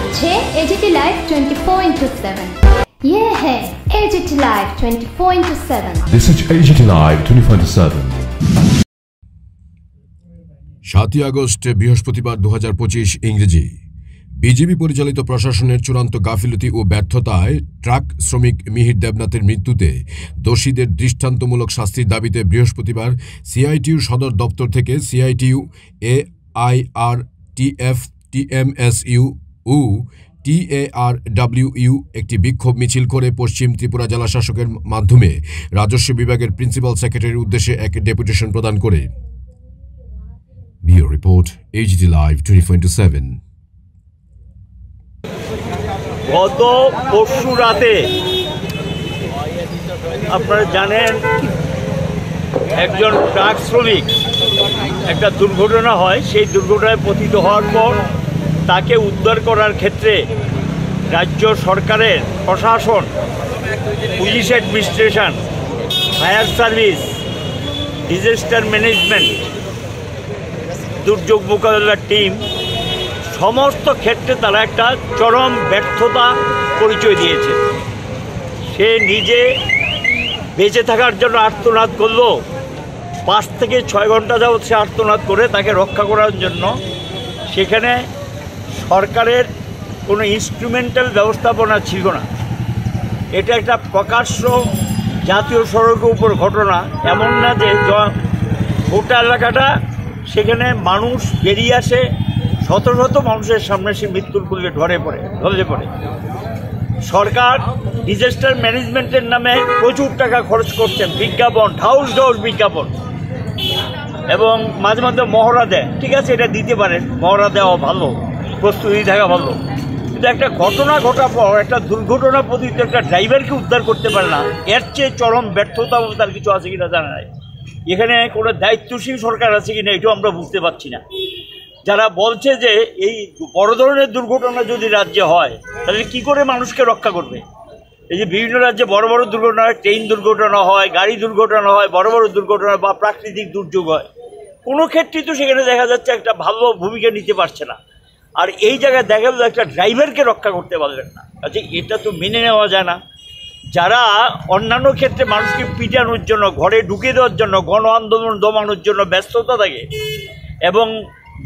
হচ্ছে AGT Live 24/7। ये है AGT Live 24/7। This is AGT Live 24/7। 7 August বৃহস্পতিবার 2025 ইংরেজি। বিজেপি পরিচালিত প্রশাসনের চূড়ান্ত গাফিলতি ও ব্যর্থতায় ট্রাক শ্রমিক মিহির দেবনাথের মৃত্যুতে দোষীদের দৃষ্টান্তমূলক শাস্তির দাবিতে বৃহস্পতিবার সিআইটিইউ সদর দপ্তর থেকে সিআইটিইউ, AIRTF, TMSU ও TARWU একটি বিক্ষোভ মিছিল করে পশ্চিম ত্রিপুরা জেলা শাসকের মাধ্যমে রাজস্ব বিভাগের প্রিন্সিপাল সেক্রেটারির উদ্দেশ্যে এক ডেপুটেশন প্রদান করে। Bureau Report, AGT Live 24/7। গত পরশু রাতে আপনারা জানেন একজন ট্রাক শ্রমিক একটা দুর্ঘটনা হয়। সেই দুর্ঘটনায় পতিত হওয়ার পর তাকে উদ্ধার করার ক্ষেত্রে রাজ্য সরকারের প্রশাসন, police administration, fire service, disaster management, দুর্যোগ মোকাবিলার টিম সমস্ত ক্ষেত্রে তারা একটা চরম ব্যর্থতা পরিচয় দিয়েছে। সে নিজে বেঁচে থাকার জন্য আর্তনাদ করল, 5 থেকে 6 ঘন্টা যাবৎ সে আর্তনাদ করে তাকে রক্ষা করার জন্য। সেখানে সরকারের কোনো ইনস্ট্রুমেন্টাল ব্যবস্থাপনা ছিল না। এটা একটা প্রকাশ্য জাতীয় সড়কের উপর ঘটনা, এমন না যে গোটা এলাকাটা, সেখানে মানুষ বেরিয়ে আসে, শত শত মানুষের সামনে সে মৃত্যুর কোলে ঢলে পড়ে। সরকার ডিজাস্টার ম্যানেজমেন্টের নামে প্রচুর টাকা খরচ করছেন, বিজ্ঞাপন, ঢাউস বিজ্ঞাপন, এবং মাঝে মাঝে মহড়া দেয়। ঠিক আছে, এটা দিতে পারেন, মহড়া দেওয়া ভালো, প্রস্তুতি থাকা ভালো, কিন্তু একটা ঘটনা ঘটার পর একটা দুর্ঘটনা পতিত একটা ড্রাইভারকে উদ্ধার করতে পারে না, এর চেয়ে চরম ব্যর্থতা তার কিছু আছে কিনা জানা নাই। এখানে কোনো দায়িত্বশীল সরকার আছে কিনা এটাও আমরা বুঝতে পারছি না। যারা বলছে যে এই বড় ধরনের দুর্ঘটনা যদি রাজ্যে হয় তাহলে কি করে মানুষকে রক্ষা করবে? এই যে বিভিন্ন রাজ্যে বড় বড় দুর্ঘটনা হয়, ট্রেন দুর্ঘটনা হয়, গাড়ি দুর্ঘটনা হয়, বড় বড় দুর্ঘটনা বা প্রাকৃতিক দুর্যোগ হয়, কোনো ক্ষেত্রেই তো সেখানে দেখা যাচ্ছে একটা ভালো ভূমিকা নিতে পারছে না। আর এই জায়গায় দেখা গেল একটা ড্রাইভারকে রক্ষা করতে পারলেন না। আচ্ছা, এটা তো মেনে নেওয়া যায় না। যারা অন্যান্য ক্ষেত্রে মানুষকে পিটানোর জন্য, ঘরে ঢুকে দেওয়ার জন্য, গণ আন্দোলন দমানোর জন্য ব্যস্ততা থাকে, এবং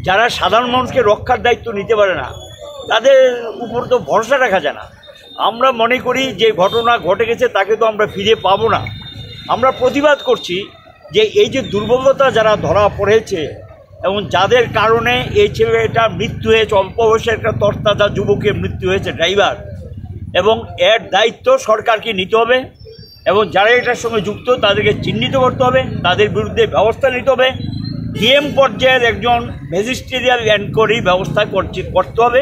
যারা সাধারণ মানুষকে রক্ষার দায়িত্ব নিতে পারে না, তাদের উপর তো ভরসা রাখা যায় না। আমরা মনে করি যে ঘটনা ঘটে গেছে তাকে তো আমরা ফিরে পাবো না। আমরা প্রতিবাদ করছি যে এই যে দুর্বলতা যারা ধরা পড়েছে এবং যাদের কারণে এই ছেলেটা মৃত্যু হয়েছে, অল্প বয়সে একটা তরতাজা যুবকের মৃত্যু হয়েছে ড্রাইভার, এবং এর দায়িত্ব সরকারকে নিতে হবে, এবং যারা এটার সঙ্গে যুক্ত তাদেরকে চিহ্নিত করতে হবে, তাদের বিরুদ্ধে ব্যবস্থা নিতে হবে। ডিএম পর্যায়ের একজন ম্যাজিস্ট্রিয়াল এনকোয়ারি ব্যবস্থা করতে হবে,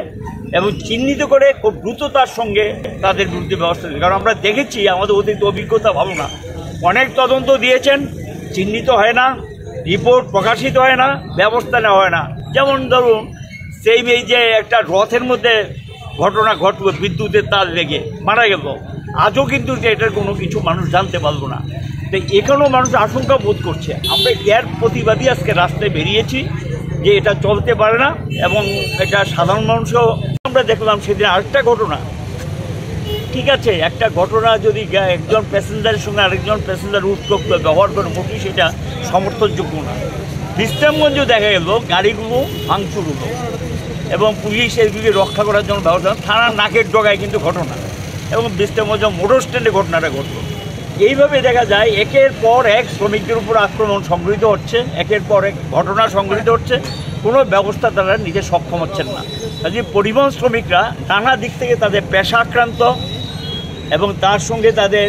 এবং চিহ্নিত করে খুব দ্রুততার সঙ্গে তাদের বিরুদ্ধে ব্যবস্থা নিতে। কারণ আমরা দেখেছি, আমাদের অতীত অভিজ্ঞতা ভালো না, অনেক তদন্ত দিয়েছেন, চিহ্নিত হয় না, রিপোর্ট প্রকাশিত হয় না, ব্যবস্থা নেওয়া হয় না। যেমন ধরুন এই যে একটা রথের মধ্যে ঘটনা ঘটল, বিদ্যুতের তার লেগে মারা গেল, আজও কিন্তু এটার কোনো কিছু মানুষ জানতে পারবো না। তো এখানেও মানুষ আশঙ্কা বোধ করছে। আমরা এর প্রতিবাদী আজকে রাস্তায় বেরিয়েছি যে এটা চলতে পারে না, এবং এটা সাধারণ মানুষও। আমরা দেখলাম সেদিন আরেকটা ঘটনা। ঠিক আছে, একটা ঘটনা যদি একজন প্যাসেঞ্জারের সঙ্গে আরেকজন প্যাসেঞ্জার উৎকোপ ব্যবহার করে, মোটেই সেটা সমর্থনযোগ্য না। বিশ্রামগঞ্জে দেখা গেল গাড়িগুলো ভাঙচুর হলো, এবং পুলিশ এগুলি রক্ষা করার জন্য ব্যবস্থা, থানার নাকের ডগায় কিন্তু ঘটনা, এবং বিশ্রামগঞ্জ মোটর স্ট্যান্ডে ঘটনাটা ঘটল। এইভাবে দেখা যায় একের পর এক শ্রমিকদের উপর আক্রমণ সংঘটিত হচ্ছে, একের পর এক ঘটনা সংঘটিত হচ্ছে, কোনো ব্যবস্থা তারা নিতে সক্ষম হচ্ছেন না। কাজে পরিবহন শ্রমিকরা নানা দিক থেকে তাদের পেশা আক্রান্ত, এবং তার সঙ্গে তাদের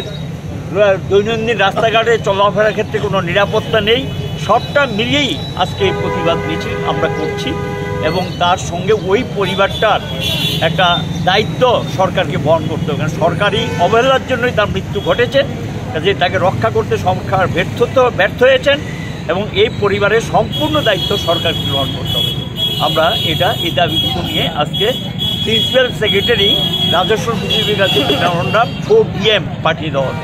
দৈনন্দিন রাস্তাঘাটে চলাফেরার ক্ষেত্রে কোনো নিরাপত্তা নেই। সবটা মিলিয়েই আজকে এই প্রতিবাদ মিছিল আমরা করছি, এবং তার সঙ্গে ওই পরিবারটার একটা দায়িত্ব সরকারকে বহন করতে হবে। কারণ সরকারি অবহেলার জন্যই তার মৃত্যু ঘটেছে, কাজে তাকে রক্ষা করতে সরকার ব্যর্থ হয়েছেন, এবং এই পরিবারের সম্পূর্ণ দায়িত্ব সরকারকে গ্রহণ করতে হবে। আমরা এই দাবিগুলো নিয়ে আজকে প্রিন্সিপাল সেক্রেটারি রাজস্ব সচিবের কাছে মেমোরান্ডাম 4 PM পাঠিয়ে দেওয়া হবে।